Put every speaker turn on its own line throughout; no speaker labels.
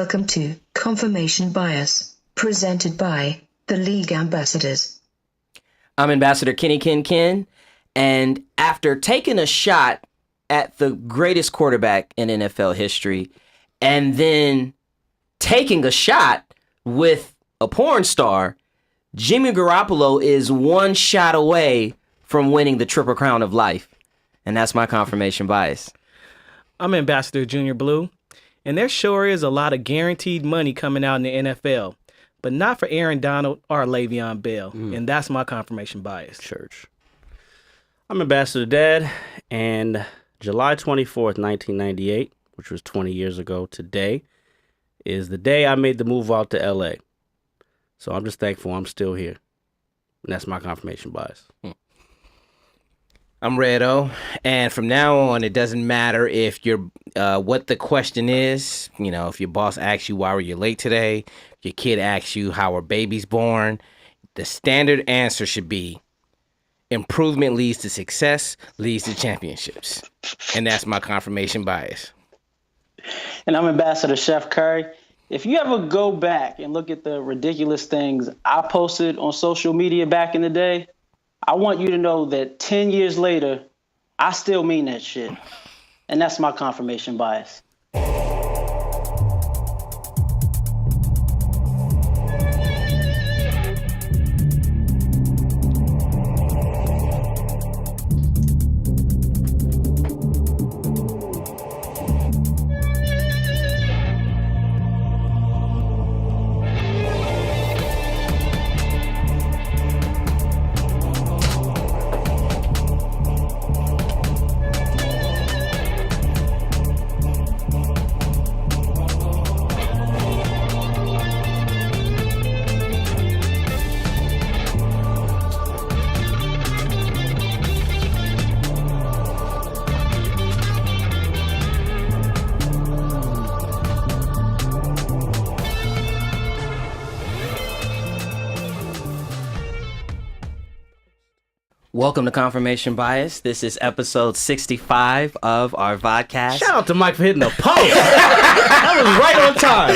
Welcome to Confirmation Bias, presented by the League Ambassadors.
I'm Ambassador Kenny Ken, and after taking a shot at the greatest quarterback in NFL history, and then taking a shot with a porn star, Jimmy Garoppolo is one shot away from winning the Triple Crown of Life. And that's my confirmation bias.
I'm Ambassador Junior Blue, and there sure is a lot of guaranteed money coming out in the NFL, but not for Aaron Donald or LeVeon Bell, and that's my confirmation bias.
Church. I'm Ambassador Dad, and July 24th, 1998, which was 20 years ago today, is the day I made the move out to L.A. So I'm just thankful I'm still here, and that's my confirmation bias.
I'm Redo, and from now on, it doesn't matter if you're what the question is. You know, if your boss asks you why were you late today, your kid asks you how are babies born, the standard answer should be improvement leads to success, leads to championships, and that's my confirmation bias.
And I'm Ambassador Chef Curry. If you ever go back and look at the ridiculous things I posted on social media back in the day, I want you to know that 10 years later, I still mean that shit. And that's my confirmation bias.
Welcome to Confirmation Bias. This is episode 65 of our vodcast.
Shout out to Mike for hitting the post. That was right on time.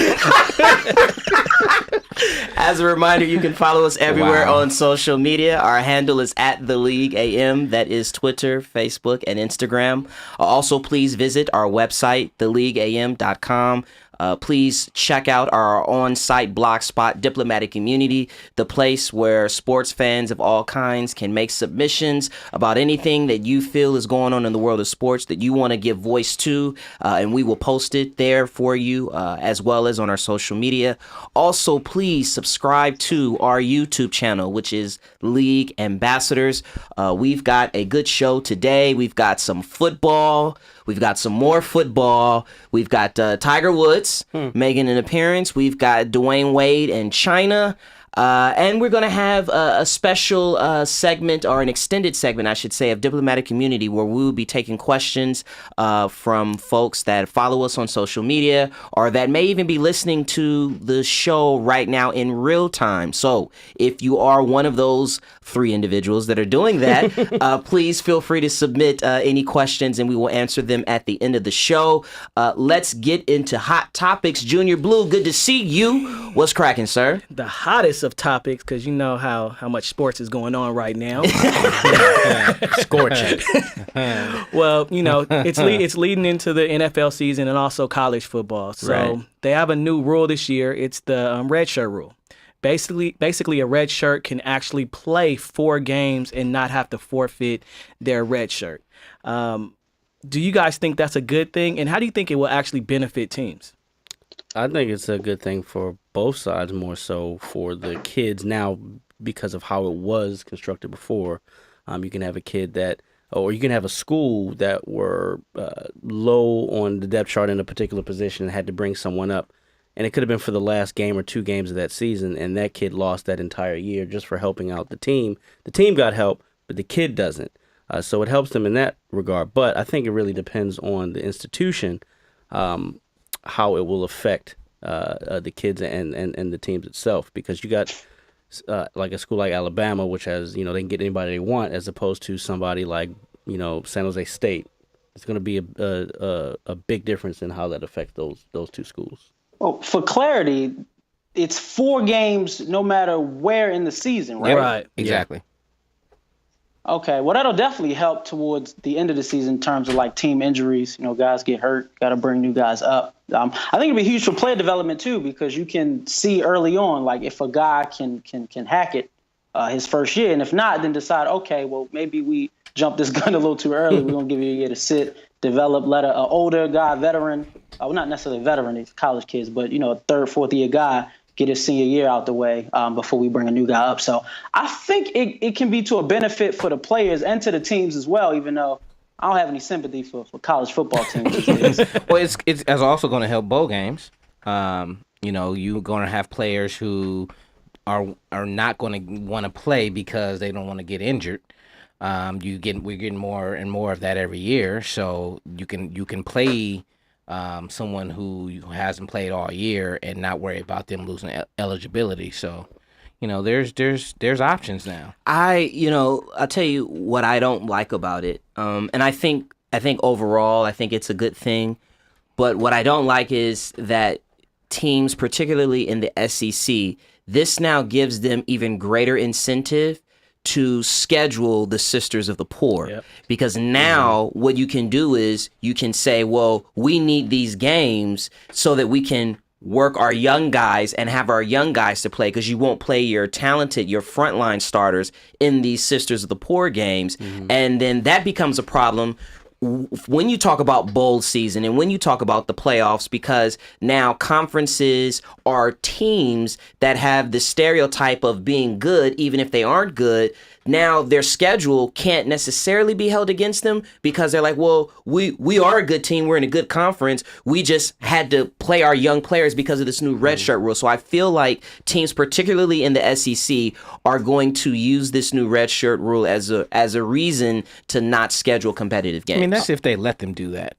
As a reminder, you can follow us everywhere on social media. Our handle is @TheLeagueAM. That is Twitter, Facebook, and Instagram. Also, please visit our website, theleagueam.com. Please check out our on-site blog spot, Diplomatic Community, the place where sports fans of all kinds can make submissions about anything that you feel is going on in the world of sports that you want to give voice to, and we will post it there for you, as well as on our social media. Also, please subscribe to our YouTube channel, which is League Ambassadors. We've got a good show today. We've got some football. We've got some more football. We've got Tiger Woods making an appearance. We've got Dwyane Wade and China. And we're going to have a special segment, or an extended segment, I should say, of Diplomatic Community, where we will be taking questions from folks that follow us on social media, or that may even be listening to the show right now in real time. So if you are one of those 3 individuals that are doing that, please feel free to submit any questions, and we will answer them at the end of the show. Let's get into hot topics. Junior Blue, good to see you. What's cracking, sir?
The hottest of topics, because you know how much sports is going on right now.
Scorching.
Well, you know, it's leading into the NFL season and also college football. So
Right.
They have a new rule this year. It's the red shirt rule. Basically, a red shirt can actually play 4 games and not have to forfeit their red shirt. Do you guys think that's a good thing? And how do you think it will actually benefit teams?
I think it's a good thing for both sides, more so for the kids now because of how it was constructed before. You can have a kid that, or you can have a school that were low on the depth chart in a particular position and had to bring someone up. And it could have been for the last game or 2 games of that season, and that kid lost that entire year just for helping out the team. The team got help, but the kid doesn't. So it helps them in that regard. But I think it really depends on the institution, how it will affect the kids and the teams itself. Because you got like a school like Alabama, which has, they can get anybody they want, as opposed to somebody like, San Jose State. It's going to be a big difference in how that affects those 2 schools.
Well, for clarity, it's 4 games no matter where in the season, right?
Right.
Exactly.
Okay, well, that'll definitely help towards the end of the season in terms of like team injuries. Guys get hurt, got to bring new guys up. I think it'll be huge for player development too, because you can see early on, like if a guy can hack it his first year, and if not, then decide, okay, well, maybe we jumped this gun a little too early. We're gonna give you a year to sit, develop, let an older guy, veteran, well, not necessarily a veteran, these college kids, but a third, fourth year guy, get his senior year out the way before we bring a new guy up. So I think it can be to a benefit for the players and to the teams as well, even though I don't have any sympathy for college football teams these days.
Well, it's also going to help bowl games. You're going to have players who are not going to want to play because they don't want to get injured. We're getting more and more of that every year. So you can play someone who hasn't played all year and not worry about them losing eligibility. So, there's options now.
I'll tell you what I don't like about it. And I think overall, I think it's a good thing. But what I don't like is that teams, particularly in the SEC, this now gives them even greater incentive to schedule the Sisters of the Poor. Yep. Because now what you can do is you can say, well, we need these games so that we can work our young guys and have our young guys to play, because you won't play your frontline starters in these Sisters of the Poor games. And then that becomes a problem when you talk about bowl season and when you talk about the playoffs, because now conferences are teams that have the stereotype of being good, even if they aren't good. Now their schedule can't necessarily be held against them because they're like, well, we are a good team. We're in a good conference. We just had to play our young players because of this new red shirt rule. So I feel like teams, particularly in the SEC, are going to use this new red shirt rule as a reason to not schedule competitive games.
I mean, that's if they let them do that.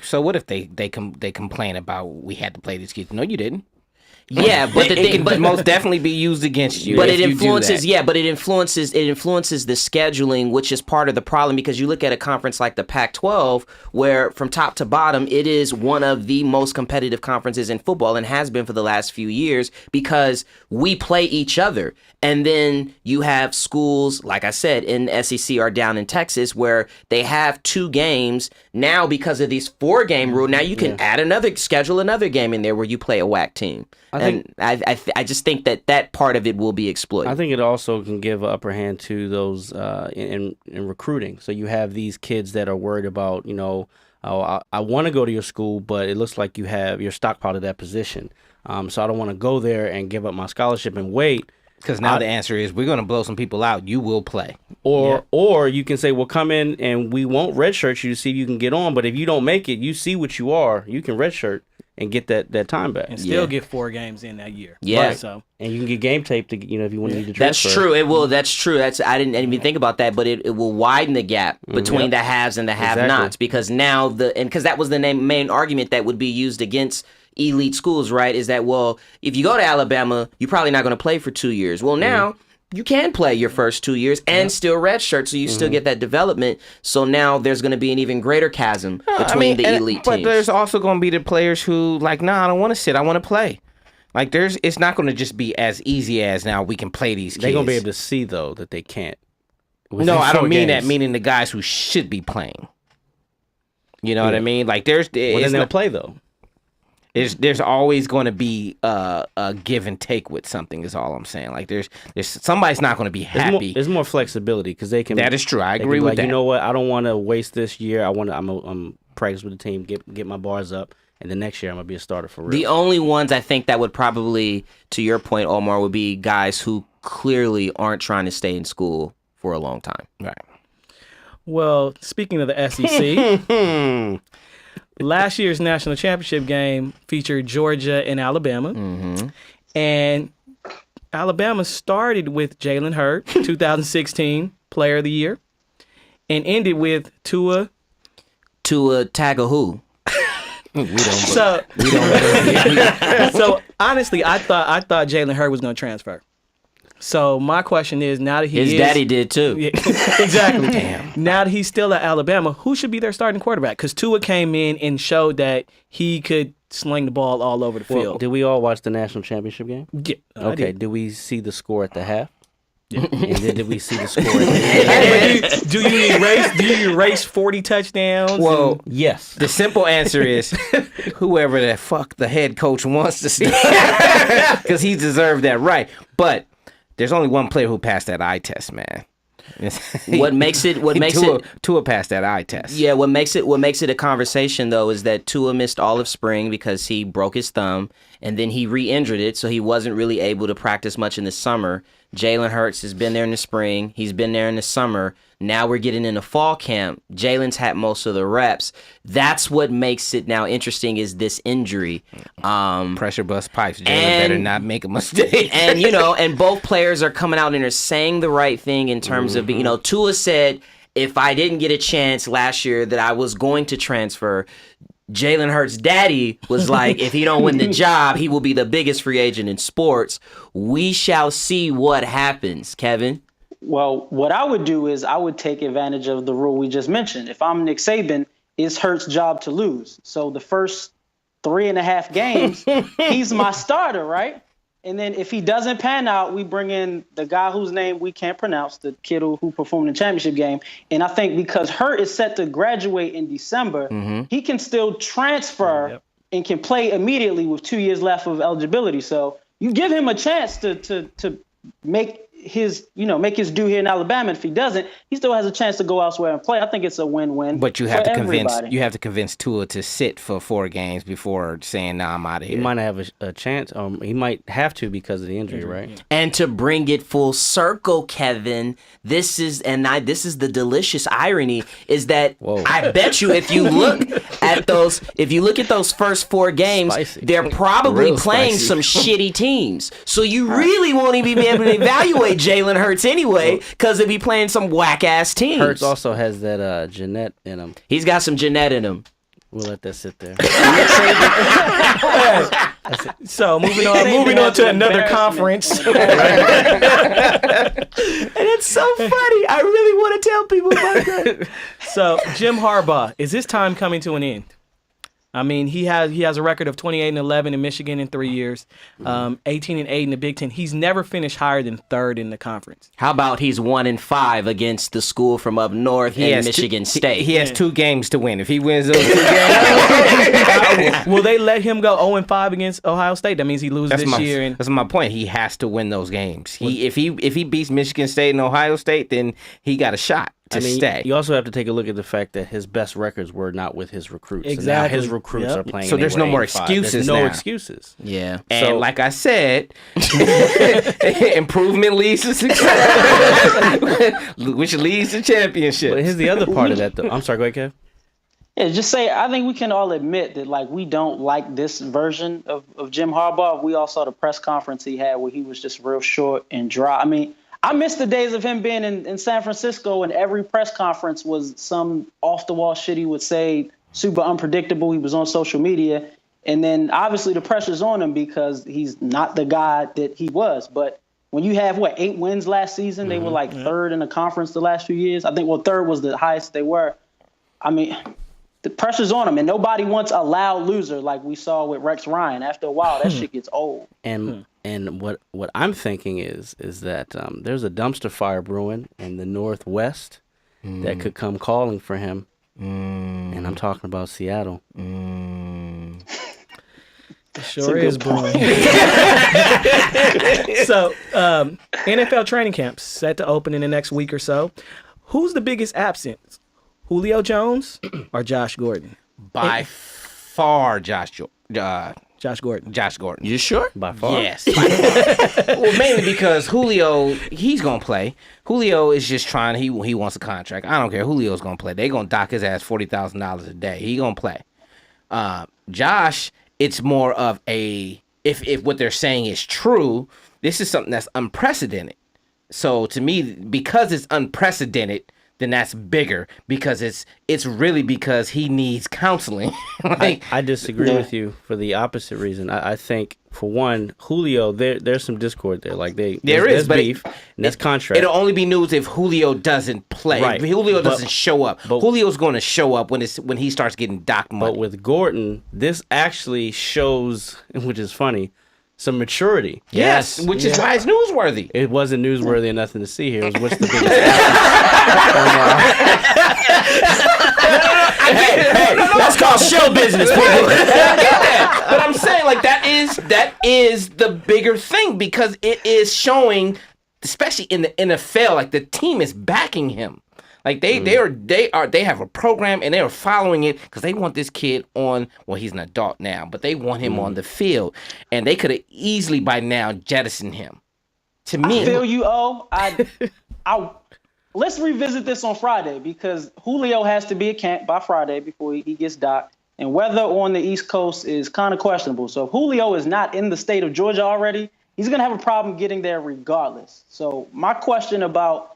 So what if they complain about we had to play these kids? No, you didn't.
Yeah, but
it can most definitely be used against you.
But it influences the scheduling, which is part of the problem, because you look at a conference like the Pac-12, where from top to bottom, it is one of the most competitive conferences in football and has been for the last few years because we play each other. And then you have schools, like I said, in SEC or down in Texas, where they have 2 games. Now, because of these 4-game rule, now you can schedule another game in there where you play a WAC team. I just think that part of it will be exploited.
I think it also can give an upper hand to those in recruiting. So you have these kids that are worried about, I want to go to your school, but it looks like you're stockpiled at that position. So I don't want to go there and give up my scholarship and wait.
Because now the answer is we're going to blow some people out. You will play.
Or you can say, well, come in and we won't redshirt you to see if you can get on. But if you don't make it, you see what you are. You can redshirt and get that time back.
And still get 4 games in that year.
Yeah.
Right, so.
And you can get game tape to, if you want to need to transfer.
That's true. It will. That's true. I didn't even think about that, but it will widen the gap between the haves and the have-nots, because now because that was the main argument that would be used against elite schools, right? Is that, well, if you go to Alabama, you're probably not going to play for 2 years. Well, now you can play your first 2 years and still redshirt, so you still get that development. So now there's going to be an even greater chasm between the elite teams.
But there's also going to be the players who like, nah, I don't want to sit. I want to play. Like it's not going to just be as easy as now we can play these kids.
They're going to be able to see, though, that they can't.
No, I don't mean that. Meaning the guys who should be playing. You know what I mean? Like then
they'll play, though.
There's always going to be a give and take with something. Is all I'm saying. Like there's somebody's not going to be happy.
There's more flexibility because they can.
That is true. I agree with that.
You know what? I don't want to waste this year. I'm practice with the team, get my bars up, and the next year I'm gonna be a starter for real.
The only ones I think that would probably, to your point, Omar, would be guys who clearly aren't trying to stay in school for a long time.
Right.
Well, speaking of the SEC. Last year's national championship game featured Georgia and Alabama. Mm-hmm. And Alabama started with Jalen Hurd, 2016 Player of the Year, and ended with Tua
Tagovailoa.
So honestly, I thought Jalen Hurd was going to transfer. So my question is, now that
his daddy did too.
Yeah, exactly. Damn. Now that he's still at Alabama, who should be their starting quarterback? Because Tua came in and showed that he could sling the ball all over the field.
Did we all watch the national championship game?
Yeah, I
Okay.
did.
Did we see the score at the half? Yeah. And then did we see the score at the end?
Do you erase 40 touchdowns?
Well,
Yes.
the simple answer is whoever the fuck the head coach wants to stay, because he deserved that right. But there's only one player who passed that eye test, man.
What makes it
Tua passed that eye test.
Yeah, what makes it a conversation though is that Tua missed all of spring because he broke his thumb and then he re-injured it, so he wasn't really able to practice much in the summer. Jalen Hurts has been there in the spring. He's been there in the summer. Now we're getting into fall camp. Jalen's had most of the reps. That's what makes it now interesting is this injury.
Pressure bust pipes. Jalen better not make a mistake.
And, and both players are coming out and are saying the right thing in terms of, Tua said, if I didn't get a chance last year that I was going to transfer. Jalen Hurts' daddy was like, if he don't win the job, he will be the biggest free agent in sports. We shall see what happens, Kevin.
Well, what I would do is I would take advantage of the rule we just mentioned. If I'm Nick Saban, it's Hurts' job to lose. So the first 3.5 games, he's my starter, right? And then if he doesn't pan out, we bring in the guy whose name we can't pronounce, the kid who performed in the championship game. And I think because Hurt is set to graduate in December, he can still transfer and can play immediately with 2 years left of eligibility. So you give him a chance to make his due here in Alabama. And if he doesn't, he still has a chance to go elsewhere and play. I think it's a win-win.
But you have to
everybody.
convince Tua to sit for 4 games before saying, "Nah, I'm out of here."
He might not have a chance. He might have to because of the injury, right?
And to bring it full circle, Kevin, this is the delicious irony is that I bet you if you look at those first 4 games,
Spicy.
they're probably
Real
playing
spicy.
some shitty teams. So you really won't even be able to evaluate Jalen Hurts anyway because he'll be playing some whack ass teams.
Hurts also has that Jeanette in him.
He's got some Jeanette in him.
We'll let that sit there.
So moving on to another conference.
And it's so funny. I really want to tell people about that.
So Jim Harbaugh, is his time coming to an end? I mean, he has a record of 28-11 in Michigan in 3 years, 18-8 in the Big Ten. He's never finished higher than 3rd in the conference.
How about he's 1-5 against the school from up north in Michigan State?
He has 2 games to win. If he wins those 2 games,
Will they let him go 0-5 against Ohio State? That means he loses this year.
That's my point. He has to win those games. If he beats Michigan State and Ohio State, then he got a shot to stay.
You also have to take a look at the fact that his best records were not with his recruits.
Exactly.
And now his recruits are playing.
So
and
there's
they
no
were
more
85.
excuses
There's no
now.
excuses.
Yeah.
And like I said, improvement leads to success, which leads to championship.
But here's the other part of that, though. I'm sorry, go ahead, Kev.
Yeah, just say, I think we can all admit that, we don't like this version of Jim Harbaugh. We all saw the press conference he had where he was just real short and dry. I mean, I miss the days of him being in San Francisco and every press conference was some off-the-wall shit he would say, super unpredictable. He was on social media. And then, obviously, the pressure's on him because he's not the guy that he was. But when you have, 8 wins last season, they were 3rd in the conference the last few years. I think, 3rd was the highest they were. I mean, the pressure's on him, and nobody wants a loud loser like we saw with Rex Ryan. After a while, that shit gets old.
And what I'm thinking is that there's a dumpster fire brewing in the Northwest that could come calling for him. And I'm talking about Seattle.
It sure is brewing. So NFL training camps set to open in the next week or so. Who's the biggest absent? Julio Jones or Josh Gordon?
By far, Josh Gordon.
Josh Gordon.
You sure?
By far.
Yes. Well, mainly because Julio, he's going to play. Julio is just trying, he wants a contract. I don't care. Julio's going to play. They're going to dock his ass $40,000 a day. He going to play. Josh, it's more of if what they're saying is true, this is something that's unprecedented. So to me, because it's unprecedented, then that's bigger because it's really because he needs counseling. Like,
I disagree with you for the opposite reason. I think, for one, Julio, there's some discord there. Like there's
but
beef, and that's contract.
it'll only be news if Julio doesn't play.
Right.
If Julio doesn't show up.
but-
Julio's going to show up when he starts getting docked money.
But with Gordon, this actually shows, which is funny, some maturity.
yes, which is why it's newsworthy.
It wasn't newsworthy and nothing to see here. It was what's the biggest
Hey, that's called show business, people.
I get that. But I'm saying, like, that is the bigger thing because it is showing, especially in the NFL, like the team is backing him. Like they have a program and they are following it because they want this kid on. Well, he's an adult now, but they want him on the field, and they could have easily by now jettisoned him. To me,
I feel you, let's revisit this on Friday because Julio has to be at camp by Friday before he gets docked. And weather on the East Coast is kind of questionable. So if Julio is not in the state of Georgia already, he's going to have a problem getting there regardless. So my question about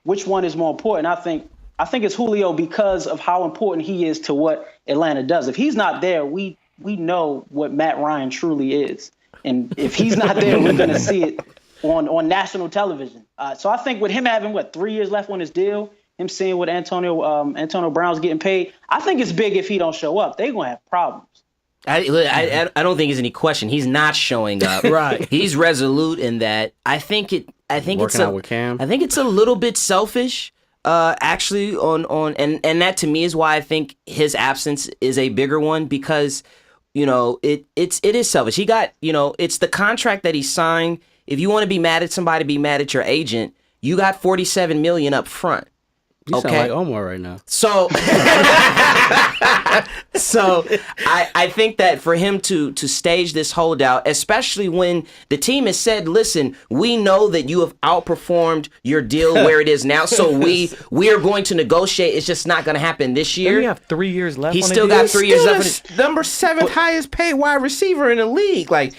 which one is more important, I think it's Julio because of how important he is to what Atlanta does. If he's not there, we know what Matt Ryan truly is. And if he's not there, we're going to see it on national television. So I think with him having, 3 years left on his deal, him seeing what Antonio Brown's getting paid, I think it's big if he don't show up. They're going to have problems.
I don't think there's any question. He's not showing up.
Right.
He's resolute in that. I think
working out with Cam.
I think it's a little bit selfish. Actually, and that to me is why I think his absence is a bigger one because, it is selfish. He got, it's the contract that he signed. If you want to be mad at somebody, be mad at your agent. You got $47 million up front.
You sound like Omar right now.
So, I think that for him to stage this holdout, especially when the team has said, "Listen, we know that you have outperformed your deal where it is now, so we are going to negotiate. It's just not going to happen this year."
We have 3 years left.
He's
on the
still
deal?
got 3 years left.
Still the number 7 highest paid wide receiver in the league. Like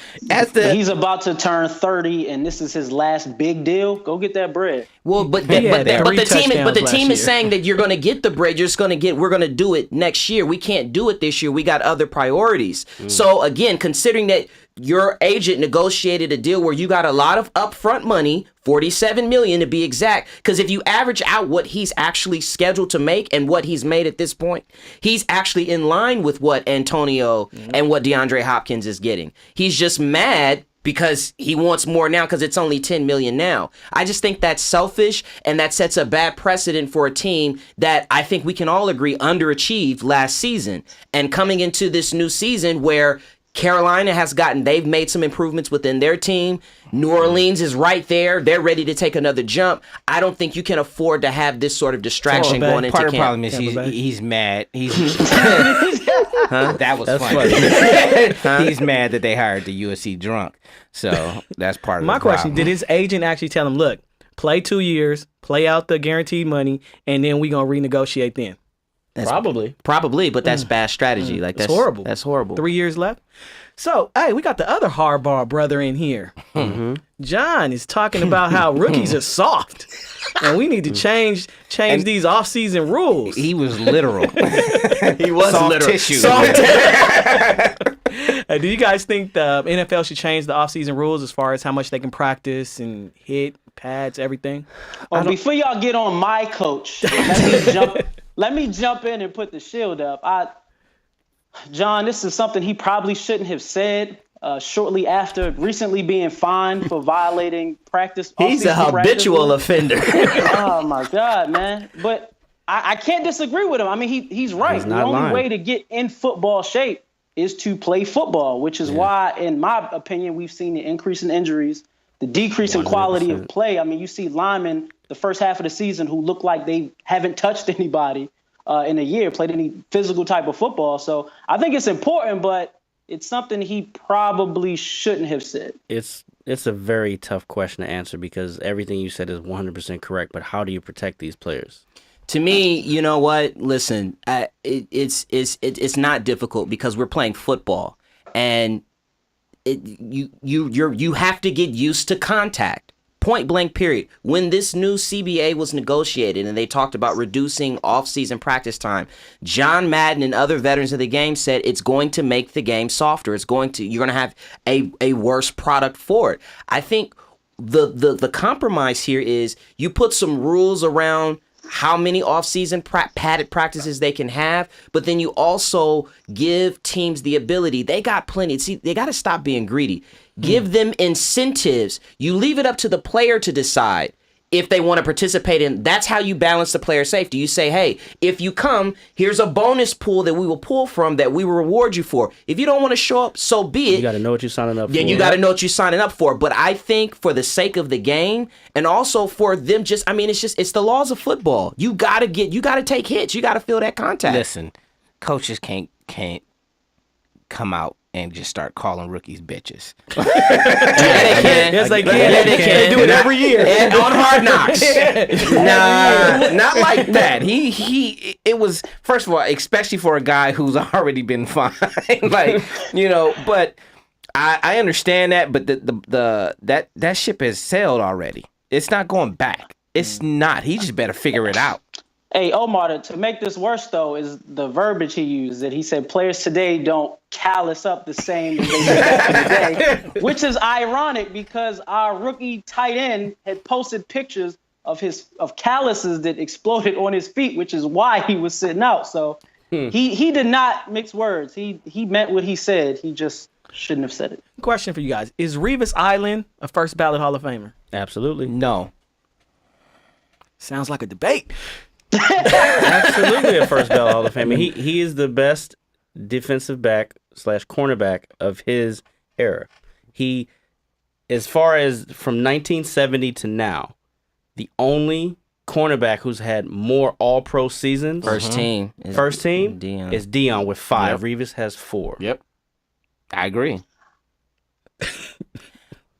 He's about to turn 30, and this is his last big deal. Go get that bread.
Well, but
He had
the
3
team
touchdowns
is
last
saying that you're going to get the bread. We're going to do it next year. We can't do it this year. We got other priorities. So again, considering that your agent negotiated a deal where you got a lot of upfront money, $47 million to be exact, because if you average out what he's actually scheduled to make and what he's made at this point, he's actually in line with what Antonio and what DeAndre Hopkins is getting. He's just mad because he wants more now because it's only $10 million now. I just think that's selfish, and that sets a bad precedent for a team that I think we can all agree underachieved last season. And coming into this new season where Carolina they've made some improvements within their team. New Orleans is right there. They're ready to take another jump. I don't think you can afford to have this sort of distraction going into
part of the
camp.
problem is he's mad. That was funny. He's mad that they hired the USC drunk. So that's part of
My
the
question,
problem.
did his agent actually tell him, look, play 2 years, play out the guaranteed money, and then we going to renegotiate then?
Probably,
but that's bad strategy. Like that's
horrible.
That's horrible.
3 years left. So, hey, we got the other hardball brother in here. John is talking about how rookies are soft, and we need to change these off-season rules.
He was literal.
He was
Soft
literal.
tissue.
Do you guys think the NFL should change the off-season rules as far as how much they can practice and hit, pads, everything?
Before y'all get on my coach, let me jump in and put the shield up. John, this is something he probably shouldn't have said shortly after recently being fined for violating practice.
He's a habitual offender.
Oh, my God, man. But I can't disagree with him. I mean, he's right.
He's
The
not
only
lying.
way to get in football shape is to play football, which is why, in my opinion, we've seen the increase in injuries, the decrease in quality of play. I mean, you see linemen the first half of the season who look like they haven't touched anybody in a year, played any physical type of football. So I think it's important, but it's something he probably shouldn't have said.
It's a very tough question to answer because everything you said is 100% correct. But how do you protect these players?
To me, you know what? Listen, it's not difficult because we're playing football, and you have to get used to contact. point blank period. When this new CBA was negotiated and they talked about reducing off-season practice time, John Madden and other veterans of the game said it's going to make the game softer. You're going to have a worse product for it. I think the compromise here is you put some rules around how many off-season padded practices they can have, but then you also give teams the ability. They got plenty. See, they got to stop being greedy. Give them incentives. You leave it up to the player to decide if they want to participate in. That's how you balance the player safety. You say, hey, if you come, here's a bonus pool that we will pull from that we will reward you for. If you don't want to show up, so be it.
You got to know what you're signing up for.
Then you got to know what you're signing up for. But I think for the sake of the game and also for them it's the laws of football. You got to take hits. You got to feel that contact.
Listen, coaches can't come out and just start calling rookies bitches.
Yeah, they can.
Yes, they can. They do it every year.
And on Hard Knocks.
Nah, not like that. It was, first of all, especially for a guy who's already been fined, but I understand that, but that ship has sailed already. It's not going back. It's not. He just better figure it out.
Hey, Omar, to make this worse, though, is the verbiage he used, that he said players today don't callous up the same as they did back in the day, which is ironic because our rookie tight end had posted pictures of calluses that exploded on his feet, which is why he was sitting out. So he did not mix words. He meant what he said. He just shouldn't have said it.
Question for you guys. Is Revis Island a first ballot Hall of Famer?
Absolutely.
No.
Sounds like a debate.
Absolutely a first ballot Hall of Famer. He is the best defensive back / cornerback of his era. He, as far as from 1970 to now, the only cornerback who's had more All-Pro seasons.
First team is
Deion with 5. Yep. Revis has 4.
Yep. I agree.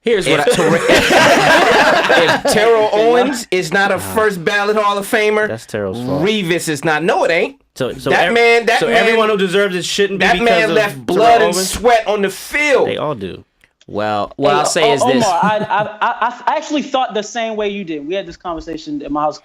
Here's what
if Terrell Owens is not a first ballot Hall of Famer,
that's Terrell's fault.
Revis is not. No, it ain't.
So everyone who deserves it shouldn't be.
That man left blood and sweat on the field.
They all do.
Well, what I'll say is this.
Omar, I actually thought the same way you did. We had this conversation at my house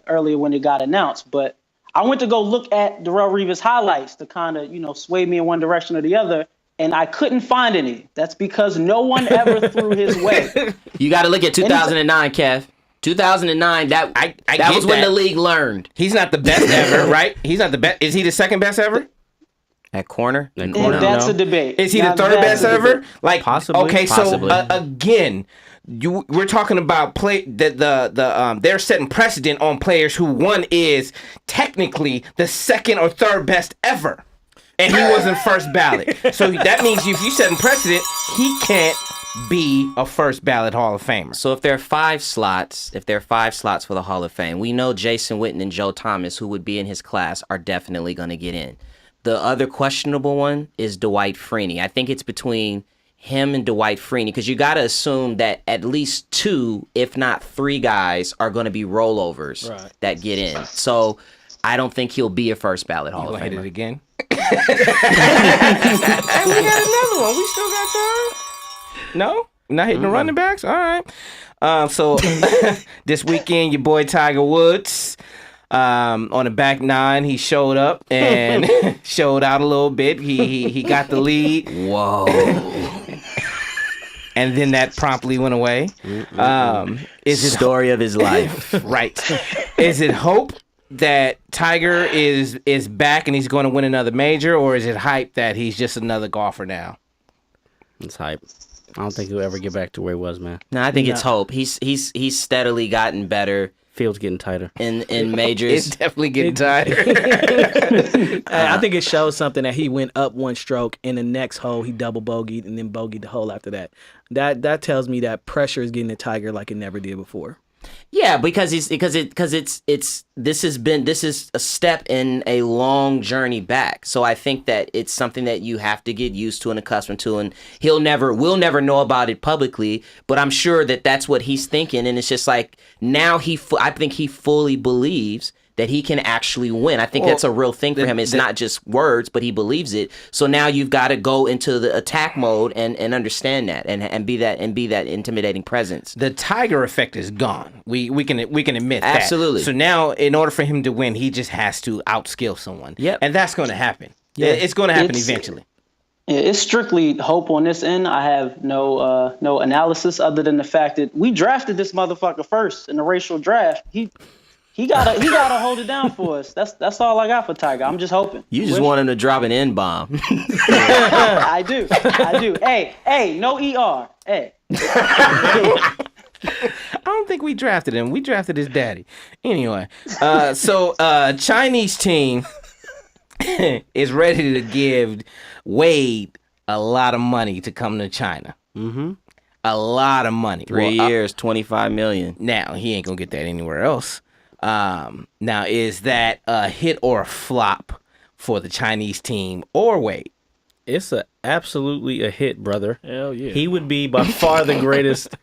earlier when it got announced, but I went to go look at Darrelle Revis highlights to kind of, sway me in one direction or the other. And I couldn't find any. That's because no one ever threw his way.
You got to look at 2009, Kev. 2009, that was when the league learned.
He's not the best ever, right? He's not the best. Is he the second best ever?
At corner?
And that's a debate.
Is he the third best ever? Like,
possibly.
Okay,
possibly.
So again, we're talking about they're setting precedent on players who one is technically the second or third best ever. And he wasn't first ballot. So that means if you set a precedent, he can't be a first ballot Hall of Famer.
So if there are 5 slots for the Hall of Fame, we know Jason Witten and Joe Thomas, who would be in his class, are definitely going to get in. The other questionable one is Dwight Freeney. I think it's between him and Dwight Freeney, because you got to assume that at least 2, if not 3 guys are going to be rollovers that get in. So I don't think he'll be a first ballot Hall of Famer.
Hit it again? And we got another one. We still got time? No? Not hitting the running backs? All right. So this weekend, your boy Tiger Woods, on the back 9, he showed up and showed out a little bit. He got the lead.
Whoa.
And then that promptly went away. Is it
story of his life?
Right. Is it hope that Tiger is back and he's going to win another major, or is it hype that he's just another golfer now?
It's hype. I don't think he'll ever get back to where he was, man.
No, I think it's hope. He's steadily gotten better.
Field's getting tighter.
In majors.
It's definitely getting tighter.
I think it shows something that he went up 1 stroke, in the next hole he double bogeyed and then bogeyed the hole after that. That tells me that pressure is getting the Tiger like it never did before.
Yeah, because this is a step in a long journey back. So I think that it's something that you have to get used to and accustomed to, and we'll never know about it publicly, but I'm sure that that's what he's thinking, and it's just like now I think he fully believes that he can actually win. I think that's a real thing for him. It's not just words, but he believes it. So now you've got to go into the attack mode and understand that and be that intimidating presence.
The Tiger effect is gone. We can admit that.
Absolutely.
So now, in order for him to win, he just has to outskill someone.
Yep.
And that's going to happen.
Yeah.
It's going to happen eventually.
It's strictly hope on this end. I have no analysis other than the fact that we drafted this motherfucker first in the racial draft. He gotta hold it down for us. That's all I got for Tiger. I'm just hoping.
You just want him to drop an N-bomb.
I do. Hey, no ER. Hey.
I don't think we drafted him. We drafted his daddy. Anyway, so Chinese team is ready to give Wade a lot of money to come to China. Mm-hmm. A lot of money.
3 years, $25 million.
Now, he ain't going to get that anywhere else. Now, is that a hit or a flop for the Chinese team or Wade?
It's absolutely a hit, brother.
Hell yeah.
He would be by far the greatest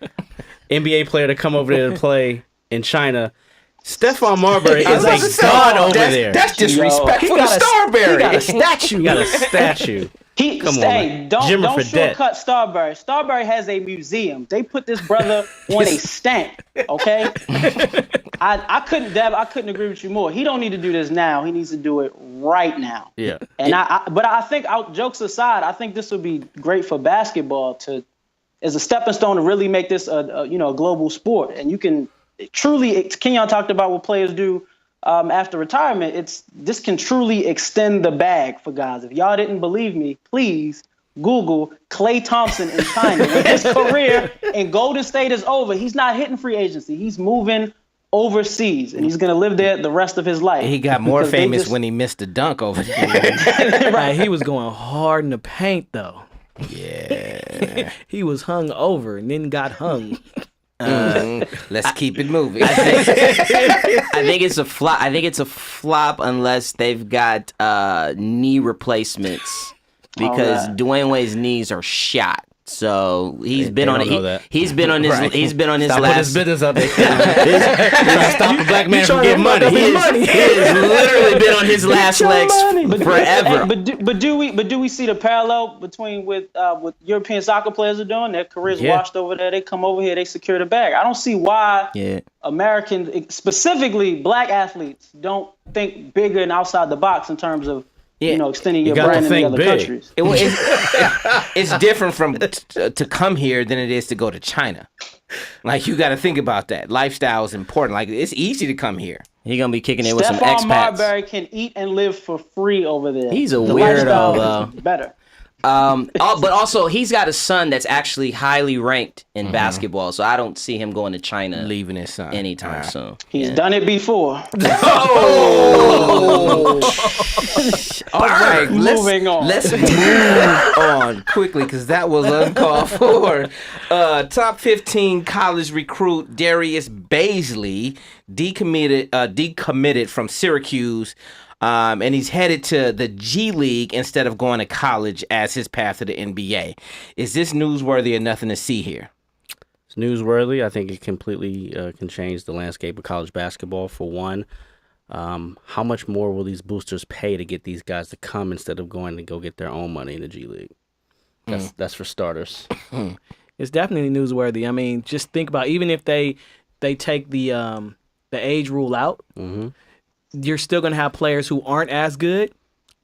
NBA player to come over there to play in China. Stephon Marbury is a god over there.
That's disrespectful to Starbury.
He got a statue.
He got a statue.
Don't shortcut Starbury. Starbury has a museum. They put this brother on a stamp. Okay, I couldn't agree with you more. He don't need to do this now. He needs to do it right now.
Yeah.
And I think, jokes aside, I think this would be great for basketball as a stepping stone to really make this a global sport. And you can truly, Kenyon talked about what players do after retirement. This can truly extend the bag for guys. If y'all didn't believe me, please Google Klay Thompson in China. When his career in Golden State is over, he's not hitting free agency. He's moving overseas, and he's going to live there the rest of his life.
He got more famous when he missed a dunk over there.
Right, he was going hard in the paint, though.
Yeah.
He was hung over and then got hung.
Let's keep it moving.
I think it's a flop. I think it's a flop unless they've got knee replacements because Dwayne Wade's knees are shot. So he's been on it. He's been on his. Right. He's been on his
Stop
last.
His business up there. Stop a black man from getting money.
He has literally been on his last legs forever.
But do we see the parallel between what European soccer players are doing? Their careers washed over there. They come over here. They secure the bag. I don't see why Americans, specifically black athletes, don't think bigger and outside the box in terms of extending your brand in the other countries.
It's different from to come here than it is to go to China. Like, you got to think about that. Lifestyle is important. Like, it's easy to come here.
He's going to be kicking it with some
Stephon
expats.
Marbury can eat and live for free over there.
He's a weirdo, though.
Better.
But also, he's got a son that's actually highly ranked in basketball, so I don't see him going to China
leaving his son
anytime soon.
He's done it before.
All right,
moving on.
Let's move on quickly because that was uncalled for. Top 15 college recruit Darius Baisley decommitted from Syracuse. And he's headed to the G League instead of going to college as his path to the NBA. Is this newsworthy or nothing to see here?
It's newsworthy. I think it completely can change the landscape of college basketball, for one. How much more will these boosters pay to get these guys to come instead of going to go get their own money in the G League? That's for starters.
It's definitely newsworthy. I mean, just think about, even if they take the age rule out, you're still going to have players who aren't as good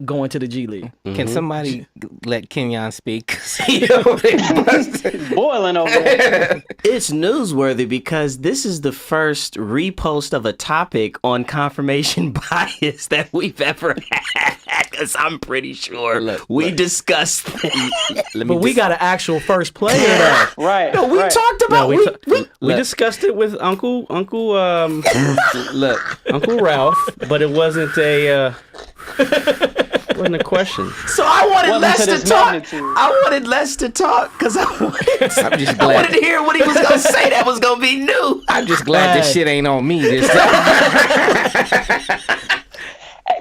going to the G League.
Can somebody let Kenyon speak?
He's boiling over there.
It's newsworthy because this is the first repost of a topic on confirmation bias that we've ever had. Because I'm pretty sure we discussed it.
But we got an actual first player though.
Right.
No, we talked about
we discussed it with Uncle Ralph, but it wasn't a wasn't a question.
So I wanted Les to talk.
Magnitude.
I wanted Les to talk because I
just glad.
I wanted to hear what he was going to say that was going to be new.
I'm just glad this shit ain't on me this time.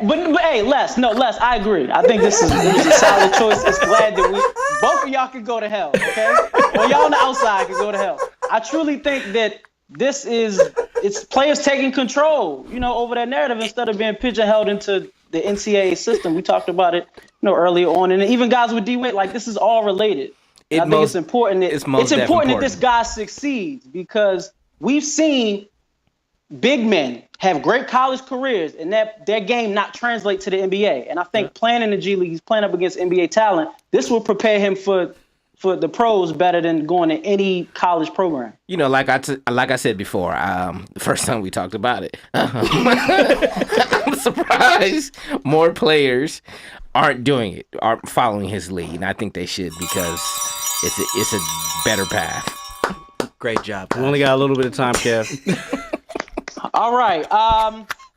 But hey, Les, I agree. I think this is a solid choice. It's glad that both of y'all can go to hell, okay? Or y'all on the outside can go to hell. I truly think that this is it's players taking control, over that narrative instead of being pigeonholed into the NCAA system. We talked about it, earlier on, and even guys with D-Wade, like this is all related. I think it's important that that this guy succeeds because we've seen big men have great college careers and that their game not translate to the NBA. And I think playing in the G League, he's playing up against NBA talent. This will prepare him for the pros better than going to any college program.
Like I said before, the first time we talked about it, I'm surprised more players aren't doing it, aren't following his lead. And I think they should because it's a better path.
Great job, guys.
We only got a little bit of time, Kev.
All right.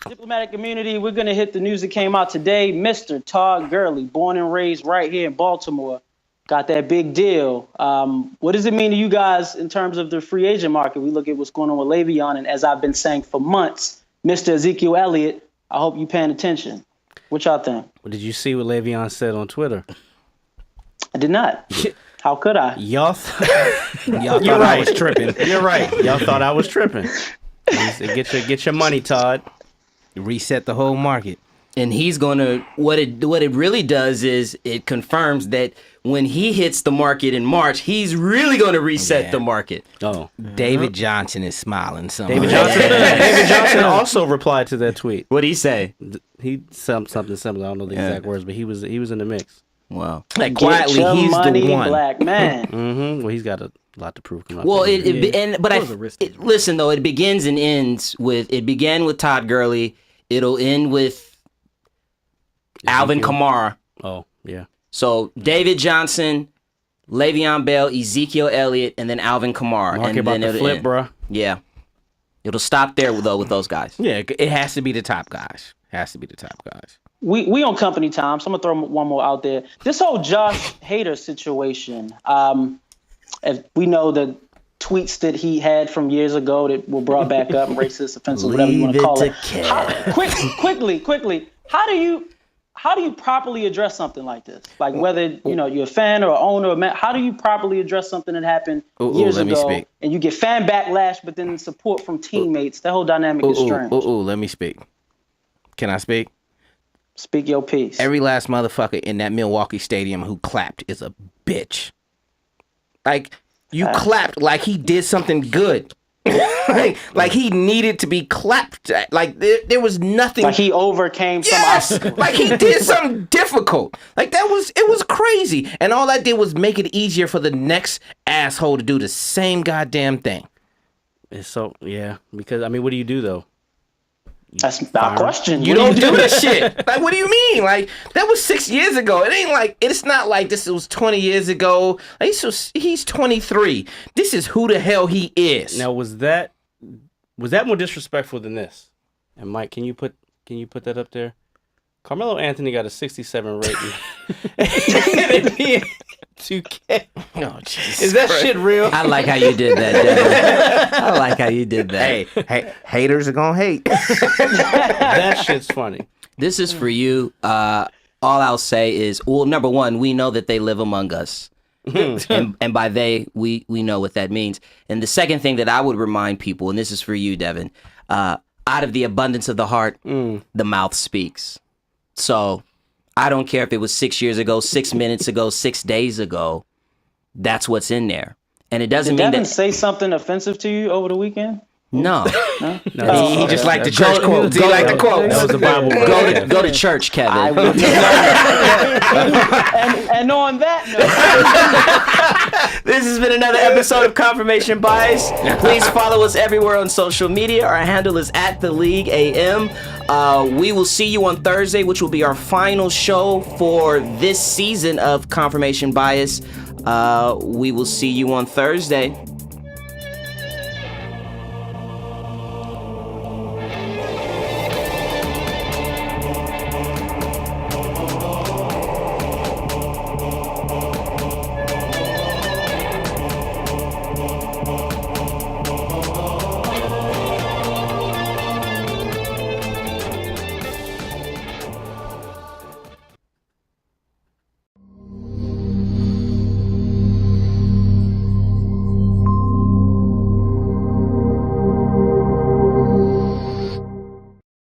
Diplomatic community, we're going to hit the news that came out today. Mr. Todd Gurley, born and raised right here in Baltimore, got that big deal. What does it mean to you guys in terms of the free agent market? We look at what's going on with LeVeon, and as I've been saying for months, Mr. Ezekiel Elliott, I hope you're paying attention. What y'all think?
Well, did you see what LeVeon said on Twitter?
I did not. How could I?
Y'all thought I was tripping. You're right. Y'all thought I was tripping. He said, get your money, Todd.
Reset the whole market.
And he's gonna what it really does is it confirms that when he hits the market in March, he's really gonna reset the market.
Oh,
David Johnson is smiling. David
Johnson also replied to that tweet.
What'd he say?
He something similar. I don't know the exact words, but he was in the mix.
Wow.
Like quietly, he's
money,
the one.
Black man.
Mm-hmm. Well, he's got a lot to prove.
Well, listen though, it begins and ends with it began with Todd Gurley. It'll end with Alvin Kamara.
Oh, yeah.
So David Johnson, Le'Veon Bell, Ezekiel Elliott, and then Alvin Kamara.
Mark
and
about
then
the flip, bro.
Yeah. It'll stop there though with those guys.
Yeah, it has to be the top guys.
We on company time, so I'm gonna throw one more out there. This whole Josh Hader situation. As we know the tweets that he had from years ago that were brought back up, racist, offensive, whatever you want to call it. Quickly, how do you properly address something like this? Like whether you're a fan or owner or man, how do you properly address something that happened years ago and you get fan backlash, but then support from teammates? That whole dynamic is strange.
Let me speak. Can I speak?
Speak your piece.
Every last motherfucker in that Milwaukee stadium who clapped is a bitch. Like, you clapped like he did something good. like he needed to be clapped. Like, there was nothing.
Like he overcame some obstacle.
Like he did something difficult. Like, it was crazy. And all I did was make it easier for the next asshole to do the same goddamn thing.
It's so, yeah. Because, I mean, what do you do, though?
That's my question.
You don't do this shit. Like, what do you mean? Like, that was 6 years ago. It's not like this was 20 years ago. Like, he's 23. This is who the hell he is.
Now, was that more disrespectful than this? And Mike, can you put that up there? Carmelo Anthony got a 67 rating. 2K.
Oh, Jesus.
Is that shit real?
I like how you did that, Devin. I like how you did that.
Hey, haters are gonna hate.
That shit's funny.
This is for you. All I'll say is, well, number one, we know that they live among us. and by they, we know what that means. And the second thing that I would remind people, and this is for you, Devin, out of the abundance of the heart, the mouth speaks. So I don't care if it was 6 years ago, 6 minutes ago, 6 days ago. That's what's in there. And it doesn't mean
Devin say something offensive to you over the weekend?
No.
He just liked the church quote. He liked the quote.
That was the Bible.
Go to church, Kevin.
And on that note,
This has been another episode of Confirmation Bias. Please follow us everywhere on social media. Our handle is @TheLeagueAM. We will see you on Thursday, which will be our final show for this season of Confirmation Bias. We will see you on Thursday.